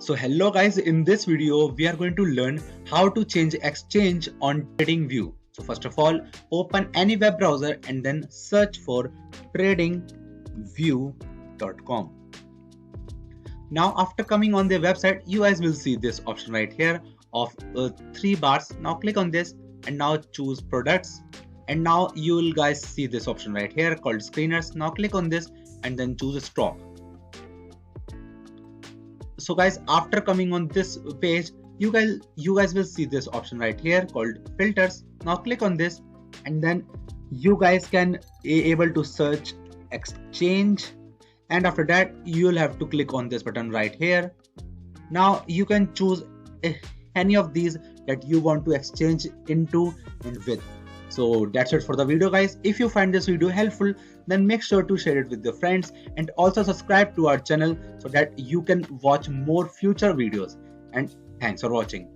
So hello guys, in this video we are going to learn how to change exchange on tradingview. So first of all, open any web browser and then search for tradingview.com. Now after coming on their website, you guys will see this option right here of 3 bars. Now click on this and now choose products, and now you will guys see this option right here called screeners. Now click on this and then choose stock. So guys, after coming on this page, you guys will see this option right here called filters. Now click on this and then you guys can able to search exchange, and after that you will have to click on this button right here. Now you can choose any of these that you want to exchange into and with. So that's it for the video guys. If you find this video helpful, then make sure to share it with your friends and also subscribe to our channel so that you can watch more future videos. And thanks for watching.